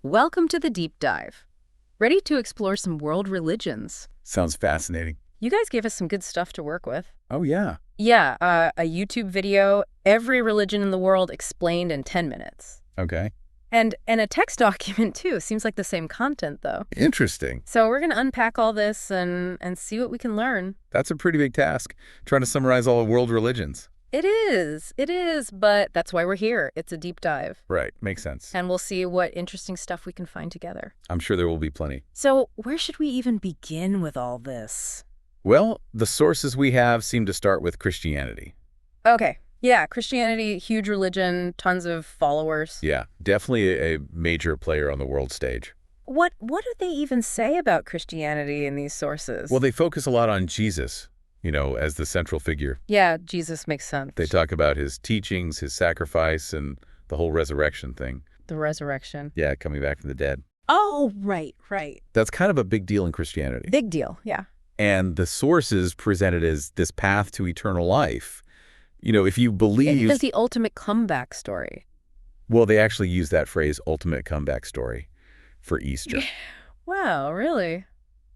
Welcome to the deep dive. Ready to explore some world religions? Sounds fascinating. You guys gave us some good stuff to work with. Oh, yeah. Yeah, a YouTube video, every religion in the world explained in 10 minutes. Okay. And a text document, too. Seems like the same content, though. Interesting. So we're going to unpack all this and see what we can learn. That's a pretty big task, trying to summarize all the world religions. It is, but that's why we're here. It's a deep dive. Right, makes sense. And we'll see what interesting stuff we can find together. I'm sure there will be plenty. So where should we even begin with all this? Well, the sources we have seem to start with Christianity. Okay. Yeah, Christianity, huge religion, tons of followers. Yeah, definitely a major player on the world stage. What do they even say about Christianity in these sources? Well, they focus a lot on Jesus, as the central figure. Yeah, Jesus makes sense. They talk about his teachings, his sacrifice, and the whole resurrection thing. The resurrection. Yeah, coming back from the dead. Oh, right. That's kind of a big deal in Christianity. Big deal, yeah. And the sources present it as this path to eternal life. If you believe... It's the ultimate comeback story. Well, they actually use that phrase, ultimate comeback story, for Easter. Wow, really?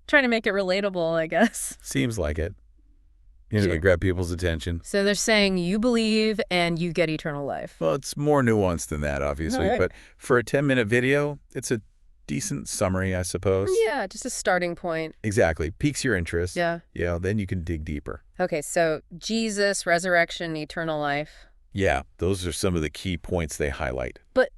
Trying to make it relatable, I guess. Seems like it. Sure. To grab people's attention. So they're saying you believe and you get eternal life. Well, it's more nuanced than that, obviously. Right. But for a 10-minute video, it's a decent summary, I suppose. Yeah, just a starting point. Exactly. Piques your interest. Yeah. Yeah, then you can dig deeper. Okay, so Jesus, resurrection, eternal life. Yeah, those are some of the key points they highlight. But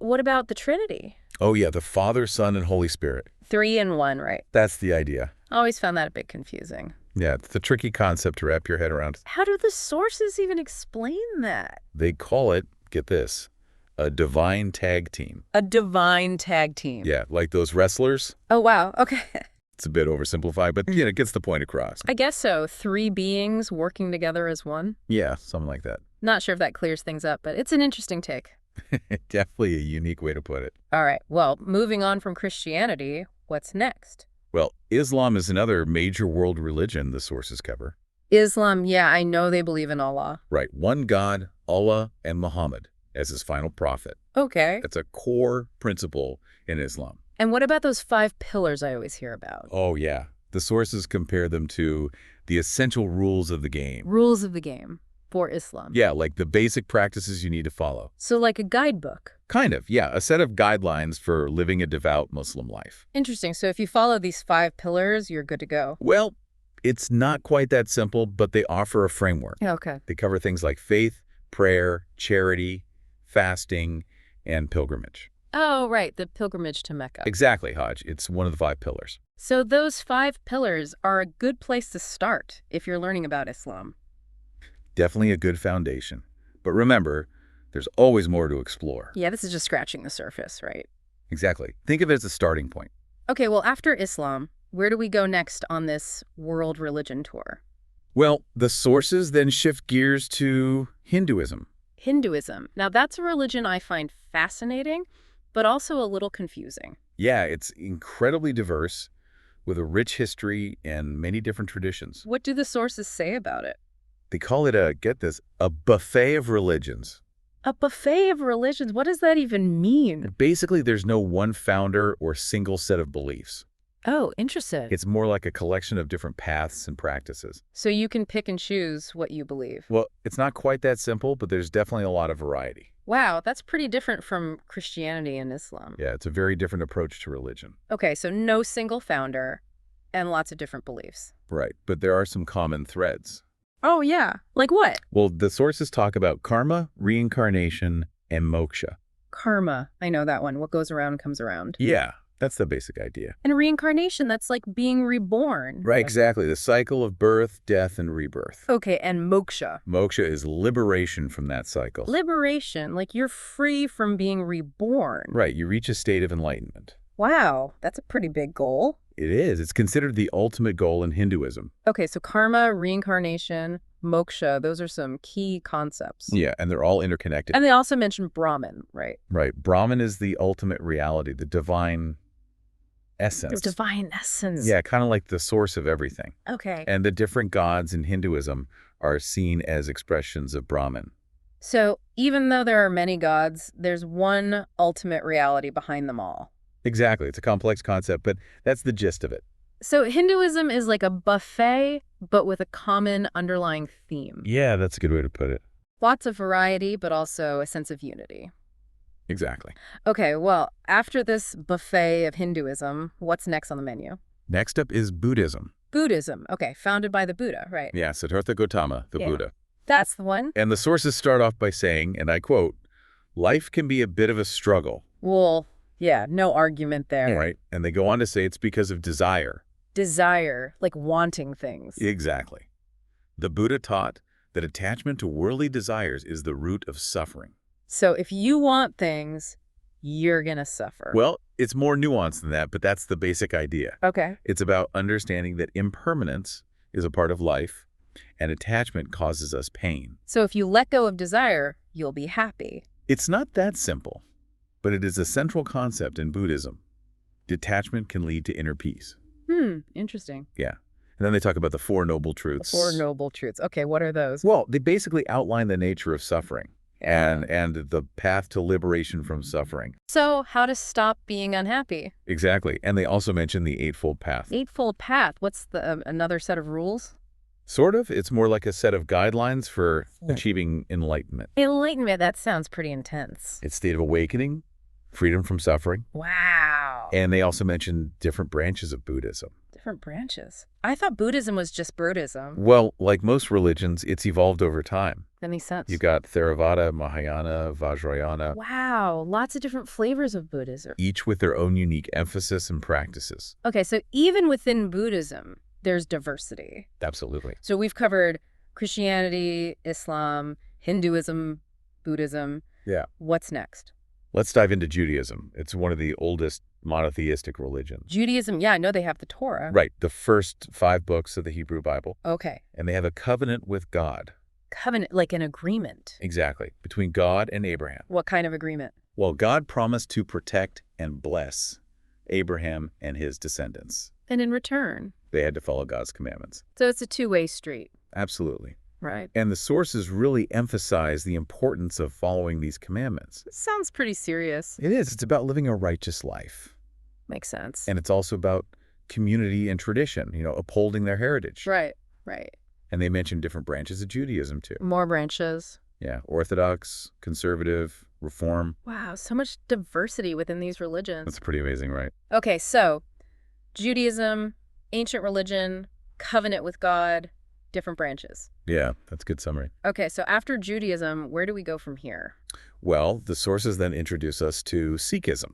what about the Trinity? Oh, yeah, the Father, Son, and Holy Spirit. 3 in 1, right? That's the idea. Always found that a bit confusing. Yeah, it's a tricky concept to wrap your head around. How do the sources even explain that? They call it, get this, a divine tag team. A divine tag team. Yeah, like those wrestlers. Oh, wow. Okay. It's a bit oversimplified, but, it gets the point across. I guess so. 3 beings working together as one. Yeah, something like that. Not sure if that clears things up, but it's an interesting take. Definitely a unique way to put it. All right. Well, moving on from Christianity, what's next? Well, Islam is another major world religion the sources cover. Islam, yeah, I know they believe in Allah. Right, one God, Allah, and Muhammad as his final prophet. Okay. That's a core principle in Islam. And what about those 5 pillars I always hear about? Oh, yeah. The sources compare them to the essential rules of the game. Rules of the game for Islam. Yeah, like the basic practices you need to follow. So like a guidebook. Kind of, yeah. A set of guidelines for living a devout Muslim life. Interesting. So if you follow these 5 pillars, you're good to go. Well, it's not quite that simple, but they offer a framework. Okay. They cover things like faith, prayer, charity, fasting, and pilgrimage. Oh, right. The pilgrimage to Mecca. Exactly, Hodge. It's one of the 5 pillars. So those 5 pillars are a good place to start if you're learning about Islam. Definitely a good foundation. But remember, there's always more to explore. Yeah, this is just scratching the surface, right? Exactly. Think of it as a starting point. Okay, well, after Islam, where do we go next on this world religion tour? Well, the sources then shift gears to Hinduism. Hinduism. Now, that's a religion I find fascinating, but also a little confusing. Yeah, it's incredibly diverse, with a rich history and many different traditions. What do the sources say about it? They call it a buffet of religions. A buffet of religions? What does that even mean? Basically, there's no one founder or single set of beliefs. Oh, interesting. It's more like a collection of different paths and practices. So you can pick and choose what you believe. Well, it's not quite that simple, but there's definitely a lot of variety. Wow, that's pretty different from Christianity and Islam. Yeah, it's a very different approach to religion. Okay, so no single founder and lots of different beliefs. Right, but there are some common threads. Oh, yeah. Like what? Well, the sources talk about karma, reincarnation, and moksha. Karma. I know that one. What goes around comes around. Yeah, that's the basic idea. And reincarnation, that's like being reborn. Right, exactly. The cycle of birth, death, and rebirth. Okay, and moksha. Moksha is liberation from that cycle. Liberation, like you're free from being reborn. Right, you reach a state of enlightenment. Wow, that's a pretty big goal. It is. It's considered the ultimate goal in Hinduism. Okay, so karma, reincarnation, moksha, those are some key concepts. Yeah, and they're all interconnected. And they also mention Brahman, right? Right. Brahman is the ultimate reality, the divine essence. The divine essence. Yeah, kind of like the source of everything. Okay. And the different gods in Hinduism are seen as expressions of Brahman. So even though there are many gods, there's one ultimate reality behind them all. Exactly. It's a complex concept, but that's the gist of it. So Hinduism is like a buffet, but with a common underlying theme. Yeah, that's a good way to put it. Lots of variety, but also a sense of unity. Exactly. Okay, well, after this buffet of Hinduism, what's next on the menu? Next up is Buddhism. Buddhism. Okay, founded by the Buddha, right? Yeah, Siddhartha Gautama, the Yeah. Buddha. That's the one? And the sources start off by saying, and I quote, life can be a bit of a struggle. Well, yeah, no argument there. Right? And they go on to say it's because of desire. Desire, like wanting things. Exactly. The Buddha taught that attachment to worldly desires is the root of suffering. So if you want things, you're going to suffer. Well, it's more nuanced than that, but that's the basic idea. Okay. It's about understanding that impermanence is a part of life, and attachment causes us pain. So if you let go of desire, you'll be happy. It's not that simple, but it is a central concept in Buddhism. Detachment can lead to inner peace. Interesting. Yeah. And then they talk about the Four Noble The Truths. Four Noble Truths. Okay, what are those? Well, they basically outline the nature of suffering and the path to liberation from suffering. So how to stop being unhappy? Exactly. And they also mention the Eightfold Path. Eightfold Path. What's the another set of rules? Sort of. It's more like a set of guidelines for achieving enlightenment. Enlightenment, that sounds pretty intense. It's state of awakening, freedom from suffering. Wow. And they also mention different branches of Buddhism. Different branches. I thought Buddhism was just Buddhism. Well, like most religions, it's evolved over time. That makes sense. You got Theravada, Mahayana, Vajrayana, Wow, lots of different flavors of Buddhism. each with their own unique emphasis and practices. Okay, so even within Buddhism, there's diversity. Absolutely. So we've covered Christianity, Islam, Hinduism, Buddhism. Yeah. What's next? Let's dive into Judaism. It's one of the oldest monotheistic religions. Judaism, yeah, I know they have the Torah. Right, the first 5 books of the Hebrew Bible. Okay. And they have a covenant with God. Covenant, like an agreement. Exactly, between God and Abraham. What kind of agreement? Well, God promised to protect and bless Abraham and his descendants. And in return. They had to follow God's commandments. So it's a two-way street. Absolutely. Right. And the sources really emphasize the importance of following these commandments. It sounds pretty serious. It is. It's about living a righteous life. Makes sense. And it's also about community and tradition, upholding their heritage. Right, right. And they mention different branches of Judaism, too. More branches. Yeah, Orthodox, Conservative, Reform. Wow, so much diversity within these religions. That's pretty amazing, right? Okay, so Judaism, ancient religion, covenant with God, different branches. Yeah, that's a good summary. Okay, so after Judaism, where do we go from here? Well, the sources then introduce us to Sikhism.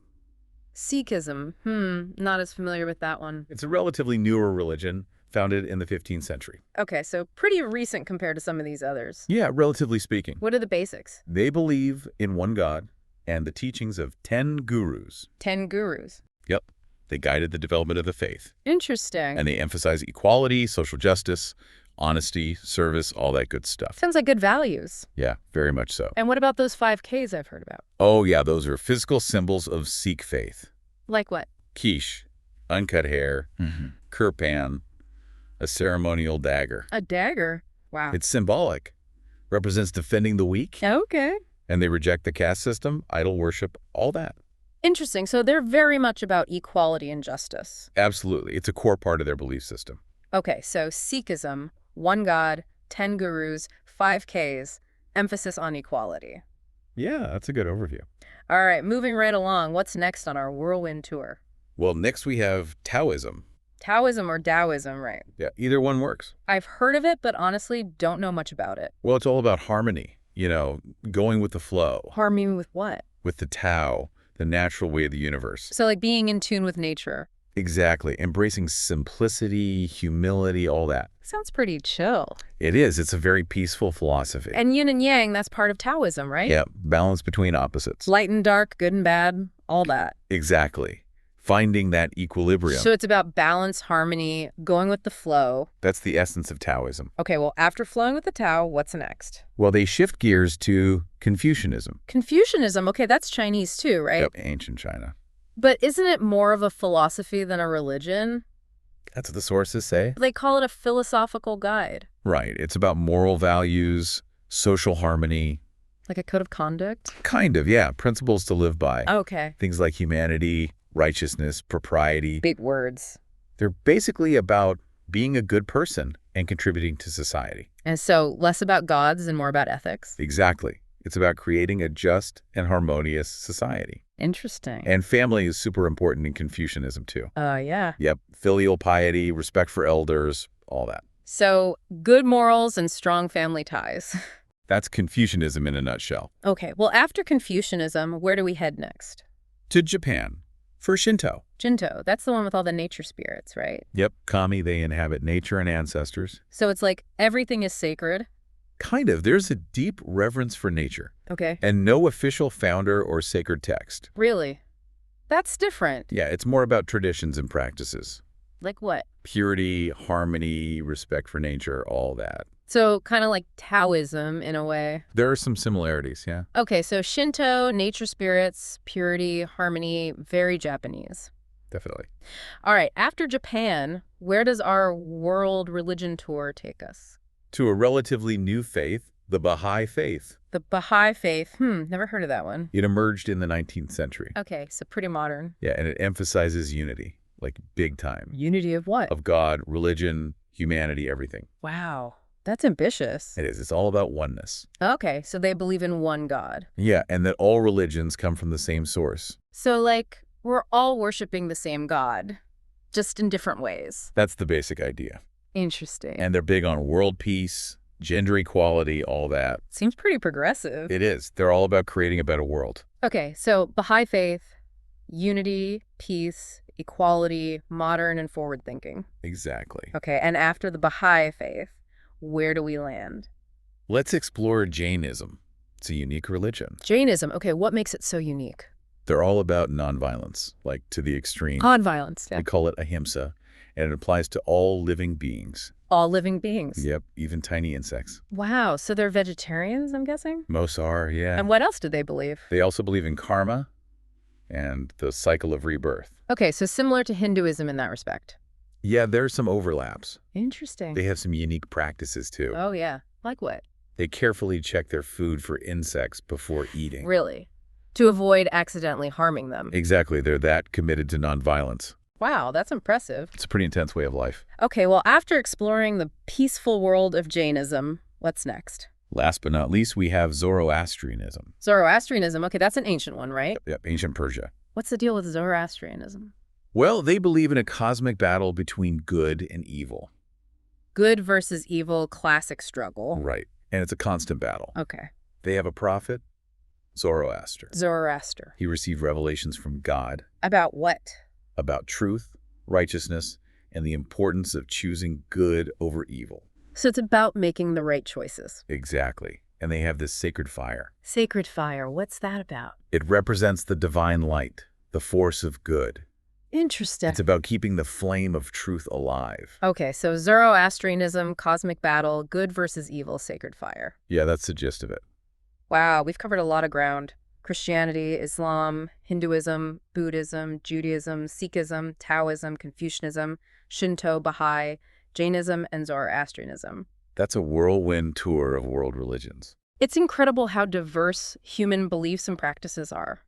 Sikhism. Not as familiar with that one. It's a relatively newer religion founded in the 15th century. Okay, so pretty recent compared to some of these others. Yeah, relatively speaking. What are the basics? They believe in one God and the teachings of 10 gurus. 10 gurus. Yep. They guided the development of the faith. Interesting. And they emphasize equality, social justice, honesty, service, all that good stuff. Sounds like good values. Yeah, very much so. And what about those 5Ks I've heard about? Oh, yeah, those are physical symbols of Sikh faith. Like what? Quiche, uncut hair, kirpan, a ceremonial dagger. A dagger? Wow. It's symbolic. Represents defending the weak. Okay. And they reject the caste system, idol worship, all that. Interesting. So they're very much about equality and justice. Absolutely. It's a core part of their belief system. Okay, so Sikhism, one God, 10 gurus, 5Ks, emphasis on equality. Yeah, that's a good overview. All right, moving right along. What's next on our whirlwind tour? Well, next we have Taoism. Taoism or Daoism, right? Yeah, either one works. I've heard of it, but honestly don't know much about it. Well, it's all about harmony, going with the flow, Harmony with what? with the Tao, the natural way of the universe. So like being in tune with nature. Exactly. Embracing simplicity, humility, all that. Sounds pretty chill. It is. It's a very peaceful philosophy. And yin and yang, that's part of Taoism, right? Yeah, balance between opposites. Light and dark, good and bad, all that. Exactly. Finding that equilibrium. So it's about balance, harmony, going with the flow. That's the essence of Taoism. Okay, well, after flowing with the Tao, what's next? Well, they shift gears to Confucianism. Confucianism, okay, that's Chinese too, right? Yep, ancient China. But isn't it more of a philosophy than a religion? That's what the sources say. They call it a philosophical guide. Right. It's about moral values, social harmony, Like a code of conduct? Kind of, yeah. Principles to live by. Okay. Things like humanity, righteousness, propriety. Big words. They're basically about being a good person and contributing to society. And so less about gods and more about ethics? Exactly. It's about creating a just and harmonious society. Interesting. And family is super important in Confucianism, too. Yeah. Yep. Filial piety, respect for elders, all that. So good morals and strong family ties. That's Confucianism in a nutshell. Okay, well, after Confucianism, where do we head next? To Japan, for Shinto. Shinto, that's the one with all the nature spirits, right? Yep. Kami, they inhabit nature and ancestors. So it's like everything is sacred. Kind of. There's a deep reverence for nature. Okay. And no official founder or sacred text. Really? That's different. Yeah, it's more about traditions and practices. Like what? Purity, harmony, respect for nature, all that. So kind of like Taoism in a way. There are some similarities, yeah. Okay, so Shinto, nature spirits, purity, harmony, very Japanese. Definitely. All right, after Japan, where does our world religion tour take us? To a relatively new faith, the Baha'i faith. The Bahai faith. Never heard of that one. It emerged in the 19th century. Okay, so pretty modern. Yeah, and it emphasizes unity, like big time. Unity of what? Of God, religion, humanity, everything. Wow, that's ambitious. It is. It's all about oneness. Okay, so they believe in one God. Yeah, and that all religions come from the same source. So, like, we're all worshiping the same God, just in different ways. That's the basic idea. Interesting. And they're big on world peace, gender equality, all that. Seems pretty progressive. It is. They're all about creating a better world. Okay, so Baha'i faith, unity, peace, equality, modern and forward thinking. Exactly. Okay, and after the Baha'i faith, where do we land? Let's explore Jainism. It's a unique religion. Jainism. Okay, what makes it so unique? They're all about nonviolence, like to the extreme. Nonviolence. Yeah. They call it ahimsa, and it applies to all living beings. All living beings. Yep, even tiny insects. Wow, so they're vegetarians, I'm guessing? Most are, yeah. And what else do they believe? They also believe in karma and the cycle of rebirth. Okay, so similar to Hinduism in that respect. Yeah, there's some overlaps. Interesting. They have some unique practices, too. Oh, yeah. Like what? They carefully check their food for insects before eating. Really? To avoid accidentally harming them. Exactly. They're that committed to nonviolence. Wow, that's impressive. It's a pretty intense way of life. Okay, well, after exploring the peaceful world of Jainism, what's next? Last but not least, we have Zoroastrianism. Zoroastrianism. Okay, that's an ancient one, right? Yep, ancient Persia. What's the deal with Zoroastrianism? Well, they believe in a cosmic battle between good and evil. Good versus evil, classic struggle. Right. And it's a constant battle. Okay. They have a prophet, Zoroaster. Zoroaster. He received revelations from God About what? about truth, righteousness, and the importance of choosing good over evil. So it's about making the right choices. Exactly. And they have this sacred fire. Sacred fire, what's that about? It represents the divine light, the force of good. Interesting. It's about keeping the flame of truth alive. Okay, so Zoroastrianism, cosmic battle, good versus evil, sacred fire. Yeah, that's the gist of it. Wow, we've covered a lot of ground. Christianity, Islam, Hinduism, Buddhism, Judaism, Sikhism, Taoism, Confucianism, Shinto, Bahai, Jainism, and Zoroastrianism. That's a whirlwind tour of world religions. It's incredible how diverse human beliefs and practices are.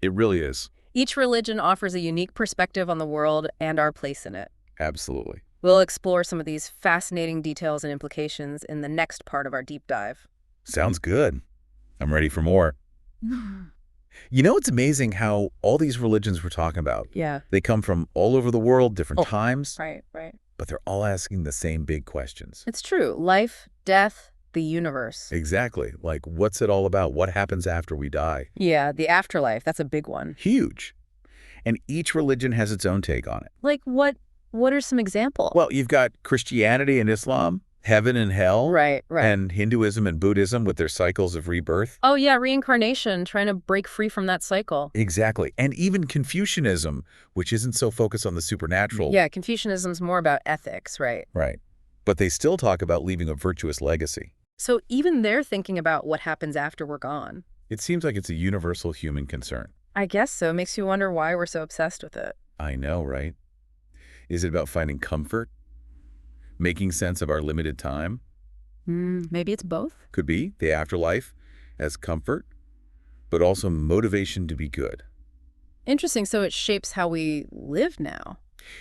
It really is. Each religion offers a unique perspective on the world and our place in it. Absolutely. We'll explore some of these fascinating details and implications in the next part of our deep dive. Sounds good. I'm ready for more. You know, it's amazing how all these religions we're talking about, Yeah. they come from all over the world, different times, Right, right. but they're all asking the same big questions. It's true. Life, death, the universe. Exactly. Like, what's it all about? What happens after we die? Yeah, the afterlife. That's a big one. Huge. And each religion has its own take on it. Like what are some examples? Well, you've got Christianity and Islam, heaven and hell, right. and Hinduism and Buddhism with their cycles of rebirth. Oh, yeah, reincarnation, trying to break free from that cycle. Exactly. And even Confucianism, which isn't so focused on the supernatural. Yeah, Confucianism's more about ethics, right? Right. But they still talk about leaving a virtuous legacy. So even they're thinking about what happens after we're gone. It seems like it's a universal human concern. I guess so. Makes you wonder why we're so obsessed with it. I know, right? Is it about finding comfort? Making sense of our limited time? Maybe it's both. Could be the afterlife. as comfort, but also motivation to be good. Interesting. So it shapes how we live now.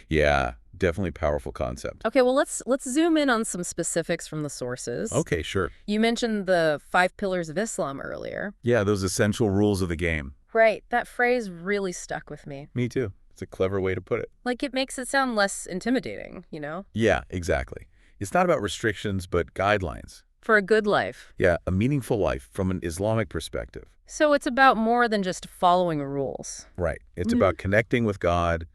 Yeah, definitely powerful concept. Okay, well, let's zoom in on some specifics from the sources. Okay, sure. You mentioned the 5 pillars of Islam earlier. Yeah, those essential rules of the game. Right. That phrase really stuck with me. Me too. It's a clever way to put it. Like, it makes it sound less intimidating, you know? Yeah, exactly. It's not about restrictions, but guidelines. For a good life. Yeah, a meaningful life from an Islamic perspective. So it's about more than just following rules. Right. It's about connecting with God,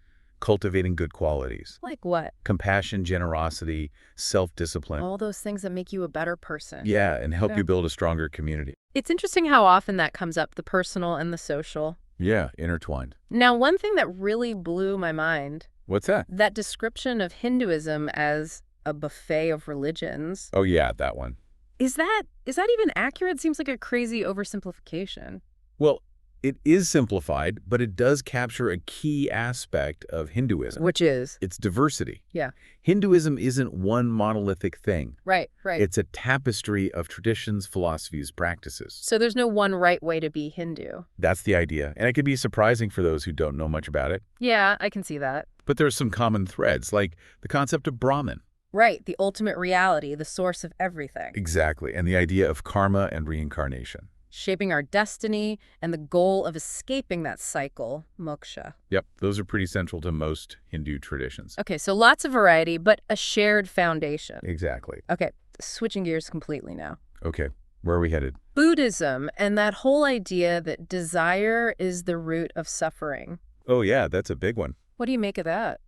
cultivating good qualities. Like what? Compassion, generosity, self-discipline. All those things that make you a better person. Yeah, and help you build a stronger community. It's interesting how often that comes up, the personal and the social. Yeah, intertwined. Now, one thing that really blew my mind, What's that? that description of Hinduism as a buffet of religions. Oh, yeah, that one. Is that even accurate? Seems like a crazy oversimplification. Well, it is simplified, but it does capture a key aspect of Hinduism. Which is? It's diversity. Yeah. Hinduism isn't one monolithic thing. Right. It's a tapestry of traditions, philosophies, practices. So there's no one right way to be Hindu. That's the idea, and it can be surprising for those who don't know much about it. Yeah, I can see that. But there's some common threads, like the concept of Brahman. Right, the ultimate reality, the source of everything. Exactly, and the idea of karma and reincarnation. Shaping our destiny and the goal of escaping that cycle, moksha. Yep, those are pretty central to most Hindu traditions. Okay, so lots of variety, but a shared foundation. Exactly. Okay, switching gears completely now. Okay, where are we headed? Buddhism and that whole idea that desire is the root of suffering. Oh yeah, that's a big one. What do you make of that?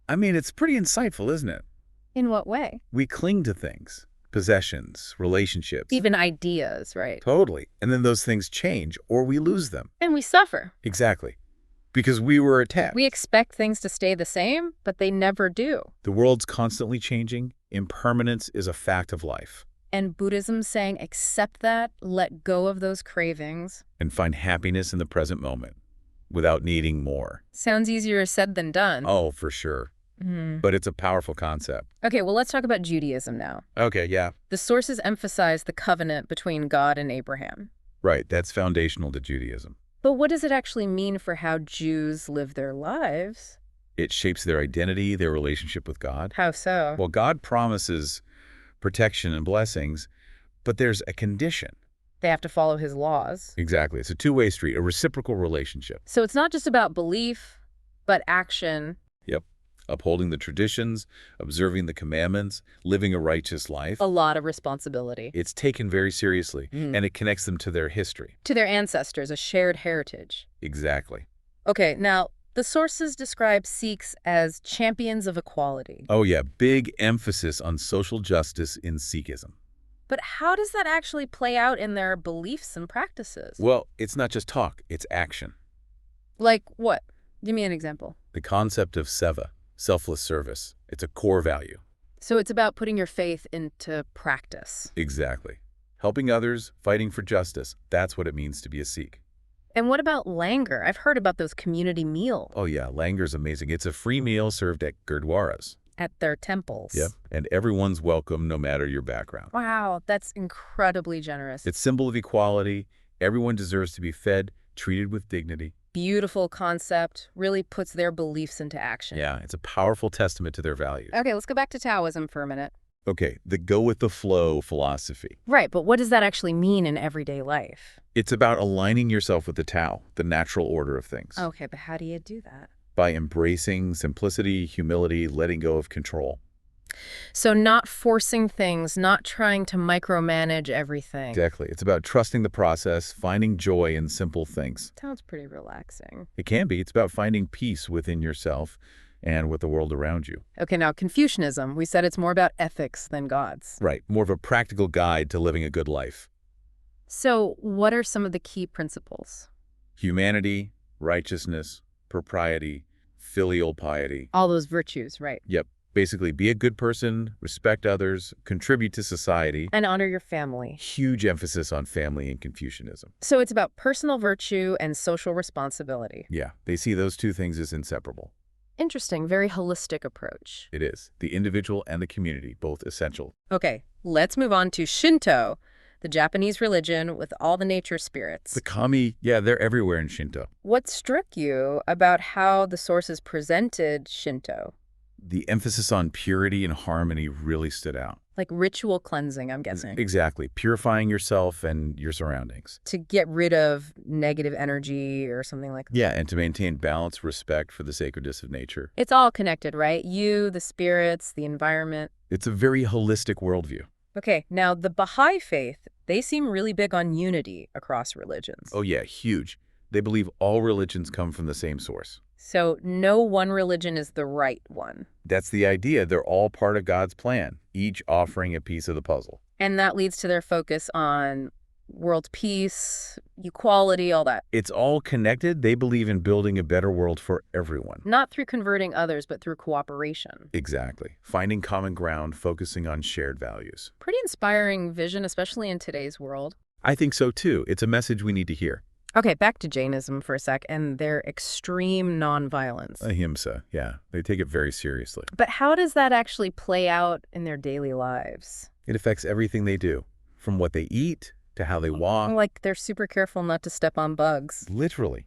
I mean, it's pretty insightful, isn't it? In what way? We cling to things, possessions, relationships. Even ideas, right? Totally. And then those things change or we lose them. And we suffer. Exactly. Because we were attacked. We expect things to stay the same, but they never do. The world's constantly changing. Impermanence is a fact of life. And Buddhism's saying accept that, let go of those cravings. And find happiness in the present moment without needing more. Sounds easier said than done. Oh, for sure. But it's a powerful concept. Okay, well, let's talk about Judaism now. Okay, yeah. The sources emphasize the covenant between God and Abraham. Right, that's foundational to Judaism. But what does it actually mean for how Jews live their lives? It shapes their identity, their relationship with God. How so? Well, God promises protection and blessings, but there's a condition. They have to follow his laws. Exactly. It's a two-way street, a reciprocal relationship. So it's not just about belief, but action. Yep. Upholding the traditions, observing the commandments, living a righteous life. A lot of responsibility. It's taken very seriously, and it connects them to their history. To their ancestors, a shared heritage. Exactly. Okay, now, the sources describe Sikhs as champions of equality. Oh yeah, big emphasis on social justice in Sikhism. But how does that actually play out in their beliefs and practices? Well, it's not just talk, it's action. Like what? Give me an example. The concept of seva, selfless service, it's a core value. So it's about putting your faith into practice. Exactly. Helping others, fighting for justice, that's what it means to be a Sikh. And what about langar? I've heard about those community meals. Oh yeah, langar's amazing. It's a free meal served at gurdwaras. At their temples. Yep, and everyone's welcome no matter your background. Wow, that's incredibly generous. It's a symbol of equality. Everyone deserves to be fed, treated with dignity. Beautiful concept, really puts their beliefs into action. Yeah, it's a powerful testament to their values. Okay, let's go back to Taoism for a minute. Okay, the go-with-the-flow philosophy. Right, but what does that actually mean in everyday life? It's about aligning yourself with the Tao, the natural order of things. Okay, but how do you do that? By embracing simplicity, humility, letting go of control. So not forcing things, not trying to micromanage everything. Exactly. It's about trusting the process, finding joy in simple things. Sounds pretty relaxing. It can be. It's about finding peace within yourself and with the world around you. Okay, now Confucianism, we said it's more about ethics than gods. Right. More of a practical guide to living a good life. So what are some of the key principles? Humanity, righteousness, propriety, filial piety. All those virtues, right? Yep. Basically, be a good person, respect others, contribute to society. And honor your family. Huge emphasis on family in Confucianism. So it's about personal virtue and social responsibility. Yeah, they see those two things as inseparable. Interesting, very holistic approach. It is. The individual and the community, both essential. Okay, let's move on to Shinto, the Japanese religion with all the nature spirits. The kami, yeah, they're everywhere in Shinto. What struck you about how the sources presented Shinto? The emphasis on purity and harmony really stood out. Like ritual cleansing, I'm guessing. Exactly. Purifying yourself and your surroundings. To get rid of negative energy or something like that. Yeah, and to maintain balanced respect for the sacredness of nature. It's all connected, right? You, the spirits, the environment. It's a very holistic worldview. Okay, now the Baha'i faith, they seem really big on unity across religions. Oh yeah, huge. They believe all religions come from the same source. So no one religion is the right one. That's the idea. They're all part of God's plan, each offering a piece of the puzzle. And that leads to their focus on world peace, equality, all that. It's all connected. They believe in building a better world for everyone. Not through converting others, but through cooperation. Exactly. Finding common ground, focusing on shared values. Pretty inspiring vision, especially in today's world. I think so too. It's a message we need to hear. Okay, back to Jainism for a sec and their extreme nonviolence. Ahimsa, yeah. They take it very seriously. But how does that actually play out in their daily lives? It affects everything they do, from what they eat to how they walk. Like they're super careful not to step on bugs. Literally.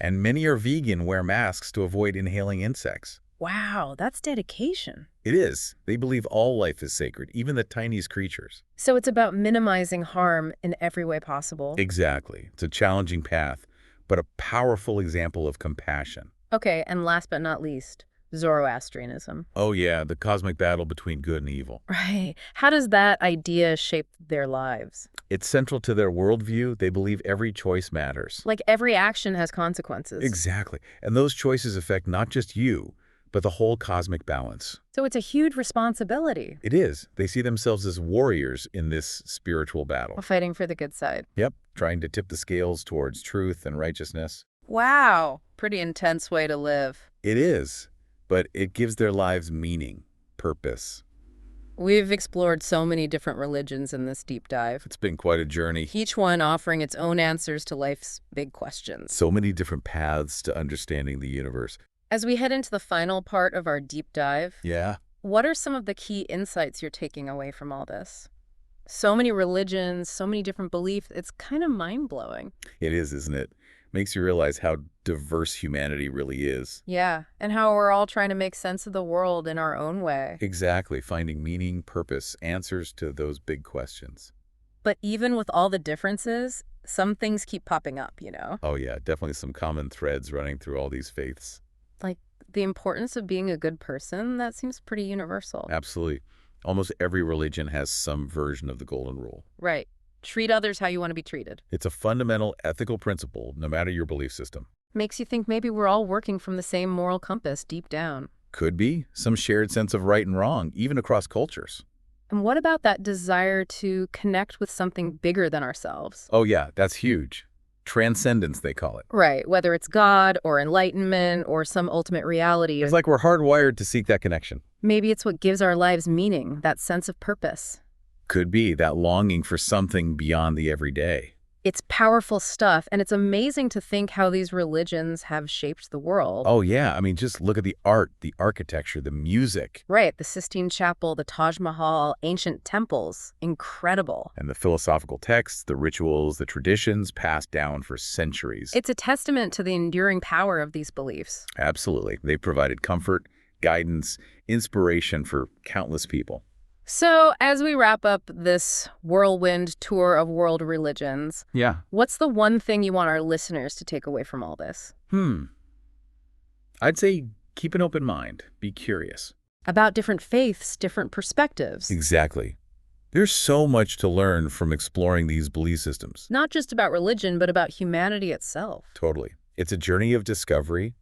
And many are vegan, wear masks to avoid inhaling insects. Wow, that's dedication. It is. They believe all life is sacred, even the tiniest creatures. So it's about minimizing harm in every way possible. Exactly. It's a challenging path, but a powerful example of compassion. Okay, and last but not least, Zoroastrianism. Oh yeah, the cosmic battle between good and evil. Right. How does that idea shape their lives? It's central to their worldview. They believe every choice matters. Like every action has consequences. Exactly. And those choices affect not just you, but the whole cosmic balance. So it's a huge responsibility. It is. They see themselves as warriors in this spiritual battle. Fighting for the good side. Yep, trying to tip the scales towards truth and righteousness. Wow. Pretty intense way to live. It is, but it gives their lives meaning, purpose. We've explored so many different religions in this deep dive. It's been quite a journey. Each one offering its own answers to life's big questions. So many different paths to understanding the universe. As we head into the final part of our deep dive, Yeah. what are some of the key insights you're taking away from all this? So many religions, so many different beliefs, it's kind of mind-blowing. It is, isn't it? Makes you realize how diverse humanity really is. Yeah, and how we're all trying to make sense of the world in our own way. Exactly, finding meaning, purpose, answers to those big questions. But even with all the differences, some things keep popping up, you know? Oh yeah, definitely some common threads running through all these faiths. Like the importance of being a good person, that seems pretty universal. Absolutely. Almost every religion has some version of the golden rule. Right. Treat others how you want to be treated. It's a fundamental ethical principle, no matter your belief system. Makes you think maybe we're all working from the same moral compass deep down. Could be some shared sense of right and wrong, even across cultures. And what about that desire to connect with something bigger than ourselves? Oh yeah, that's huge. Transcendence, they call it. Right, whether it's God or enlightenment or some ultimate reality. It's like we're hardwired to seek that connection. Maybe it's what gives our lives meaning, that sense of purpose. Could be that longing for something beyond the everyday. It's powerful stuff, and it's amazing to think how these religions have shaped the world. Oh yeah, I mean, just look at the art, the architecture, the music. Right, the Sistine Chapel, the Taj Mahal, ancient temples. Incredible. And the philosophical texts, the rituals, the traditions passed down for centuries. It's a testament to the enduring power of these beliefs. Absolutely. They provided comfort, guidance, inspiration for countless people. So, as we wrap up this whirlwind tour of world religions, Yeah. what's the one thing you want our listeners to take away from all this? I'd say keep an open mind. Be curious. About different faiths, different perspectives. Exactly. There's so much to learn from exploring these belief systems. Not just about religion, but about humanity itself. Totally. It's a journey of discovery,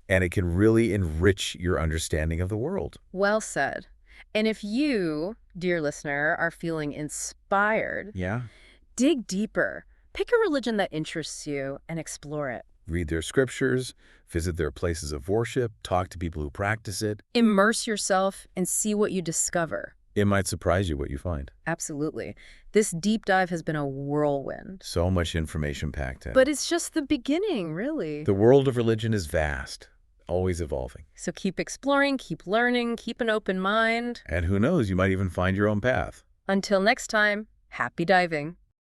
and it can really enrich your understanding of the world. Well said. And if you, dear listener, are feeling inspired, Yeah. dig deeper. Pick a religion that interests you and explore it. Read their scriptures, visit their places of worship, talk to people who practice it. Immerse yourself and see what you discover. It might surprise you what you find. Absolutely. This deep dive has been a whirlwind. So much information packed in. But it's just the beginning, really. The world of religion is vast, always evolving. So keep exploring, keep learning, keep an open mind. And who knows, you might even find your own path. Until next time, Happy diving.